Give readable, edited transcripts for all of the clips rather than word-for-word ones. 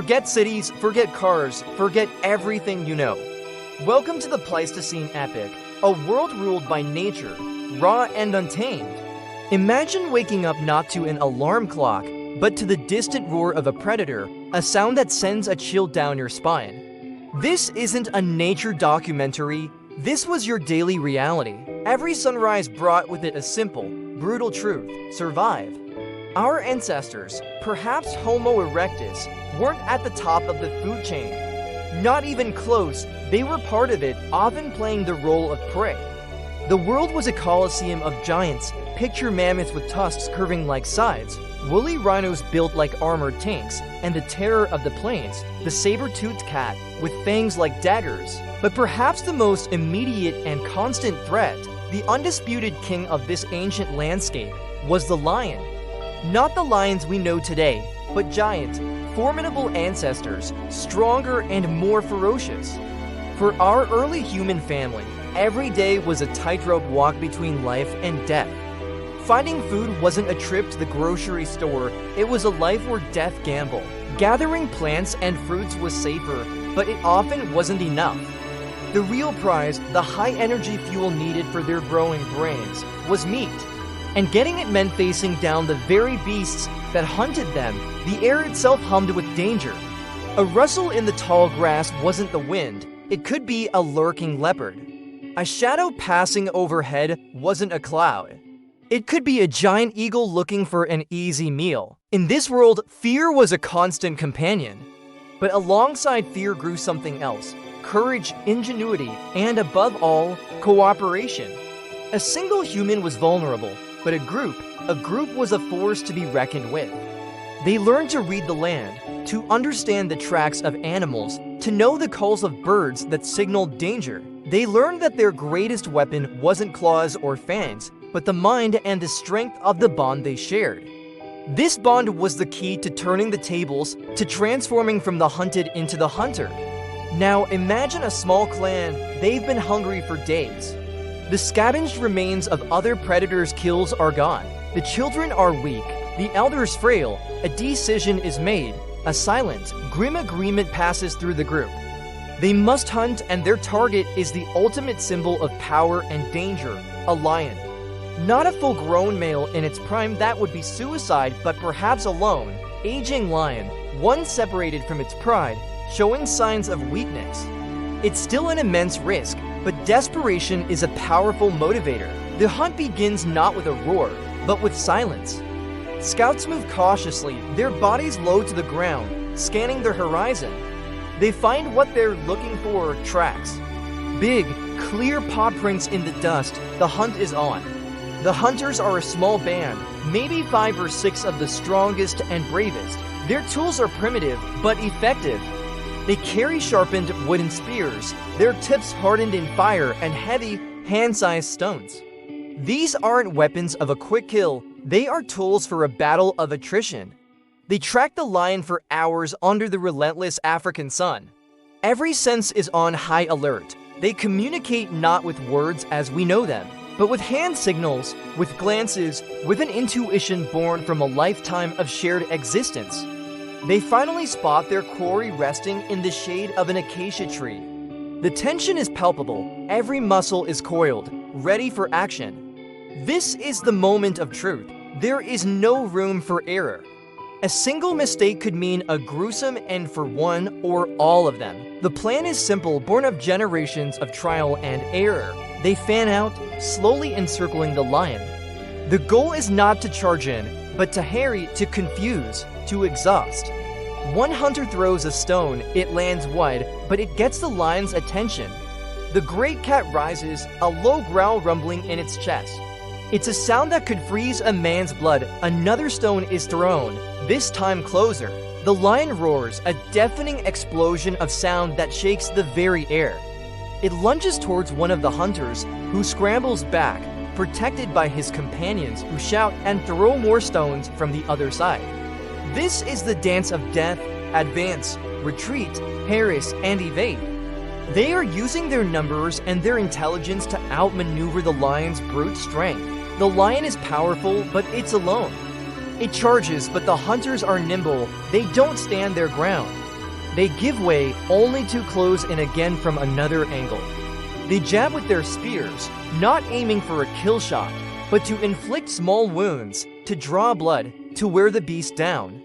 Forget cities, forget cars, forget everything you know. Welcome to the Pleistocene epic, a world ruled by nature, raw and untamed. Imagine waking up not to an alarm clock, but to the distant roar of a predator, a sound that sends a chill down your spine. This isn't a nature documentary, this was your daily reality. Every sunrise brought with it a simple, brutal truth: survive. Our ancestors, perhaps Homo erectus, weren't at the top of the food chain. Not even close, they were part of it, often playing the role of prey. The world was a coliseum of giants. Picture mammoths with tusks curving like scythes, woolly rhinos built like armored tanks, and the terror of the plains, the saber-toothed cat with fangs like daggers. But perhaps the most immediate and constant threat, the undisputed king of this ancient landscape, was the lion. Not the lions we know today, but giant, formidable ancestors, stronger and more ferocious. For our early human family, every day was a tightrope walk between life and death. Finding food wasn't a trip to the grocery store, it was a life or death gamble. Gathering plants and fruits was safer, but it often wasn't enough. The real prize, the high-energy fuel needed for their growing brains, was meat. And getting it meant facing down the very beasts that hunted them. The air itself hummed with danger. A rustle in the tall grass wasn't the wind, it could be a lurking leopard. A shadow passing overhead wasn't a cloud. It could be a giant eagle looking for an easy meal. In this world, fear was a constant companion. But alongside fear grew something else: courage, ingenuity, and above all, cooperation. A single human was vulnerable, but a group was a force to be reckoned with. They learned to read the land, to understand the tracks of animals, to know the calls of birds that signaled danger. They learned that their greatest weapon wasn't claws or fangs, but the mind and the strength of the bond they shared. This bond was the key to turning the tables, to transforming from the hunted into the hunter. Now imagine a small clan, they've been hungry for days. The scavenged remains of other predators' kills are gone. The children are weak, the elders frail. A decision is made. A silent, grim agreement passes through the group. They must hunt, and their target is the ultimate symbol of power and danger: a lion. Not a full-grown male in its prime, that would be suicide, but perhaps a lone, aging lion, one separated from its pride, showing signs of weakness. It's still an immense risk, but desperation is a powerful motivator. The hunt begins not with a roar, but with silence. Scouts move cautiously, their bodies low to the ground, scanning the horizon. They find what they're looking for: tracks. Big, clear paw prints in the dust. The hunt is on. The hunters are a small band, maybe 5 or 6 of the strongest and bravest. Their tools are primitive, but effective. They carry sharpened wooden spears, their tips hardened in fire, and heavy, hand-sized stones. These aren't weapons of a quick kill, they are tools for a battle of attrition. They track the lion for hours under the relentless African sun. Every sense is on high alert. They communicate not with words as we know them, but with hand signals, with glances, with an intuition born from a lifetime of shared existence. They finally spot their quarry resting in the shade of an acacia tree. The tension is palpable, every muscle is coiled, ready for action. This is the moment of truth. There is no room for error. A single mistake could mean a gruesome end for one or all of them. The plan is simple, born of generations of trial and error. They fan out, slowly encircling the lion. The goal is not to charge in, but to harry, to confuse, to exhaust. One hunter throws a stone, it lands wide, but it gets the lion's attention. The great cat rises, a low growl rumbling in its chest. It's a sound that could freeze a man's blood. Another stone is thrown, this time closer. The lion roars, a deafening explosion of sound that shakes the very air. It lunges towards one of the hunters, who scrambles back, protected by his companions who shout and throw more stones from the other side. This is the dance of death, advance, retreat, harass, and evade. They are using their numbers and their intelligence to outmaneuver the lion's brute strength. The lion is powerful, but it's alone. It charges, but the hunters are nimble. They don't stand their ground. They give way only to close in again from another angle. They jab with their spears, not aiming for a kill shot, but to inflict small wounds, to draw blood, to wear the beast down.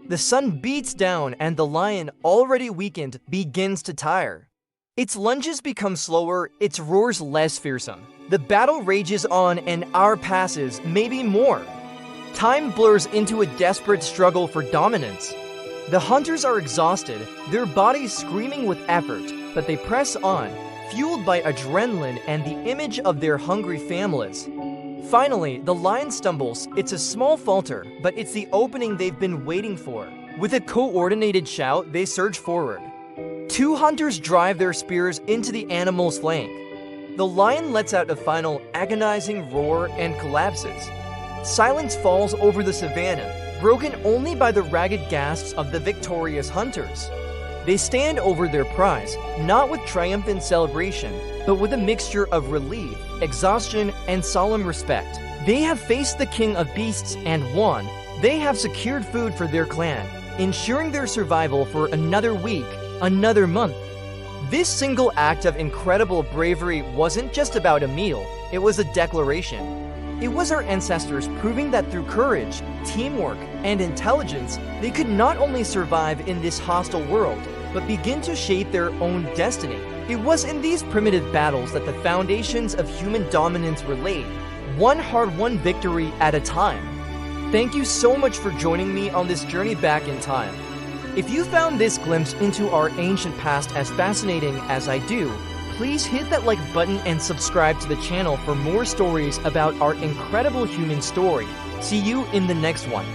The sun beats down and the lion, already weakened, begins to tire. Its lunges become slower, its roars less fearsome. The battle rages on and hour passes, maybe more. Time blurs into a desperate struggle for dominance. The hunters are exhausted, their bodies screaming with effort, but they press on, fueled by adrenaline and the image of their hungry families. Finally, the lion stumbles. It's a small falter, but it's the opening they've been waiting for. With a coordinated shout, they surge forward. Two hunters drive their spears into the animal's flank. The lion lets out a final agonizing roar and collapses. Silence falls over the savannah, broken only by the ragged gasps of the victorious hunters. They stand over their prize, not with triumphant celebration, but with a mixture of relief, exhaustion, and solemn respect. They have faced the king of beasts and won. They have secured food for their clan, ensuring their survival for another week, another month. This single act of incredible bravery wasn't just about a meal, it was a declaration. It was our ancestors proving that through courage, teamwork, and intelligence, they could not only survive in this hostile world, but begin to shape their own destiny. It was in these primitive battles that the foundations of human dominance were laid, one hard-won victory at a time. Thank you so much for joining me on this journey back in time. If you found this glimpse into our ancient past as fascinating as I do, please hit that like button and subscribe to the channel for more stories about our incredible human story. See you in the next one.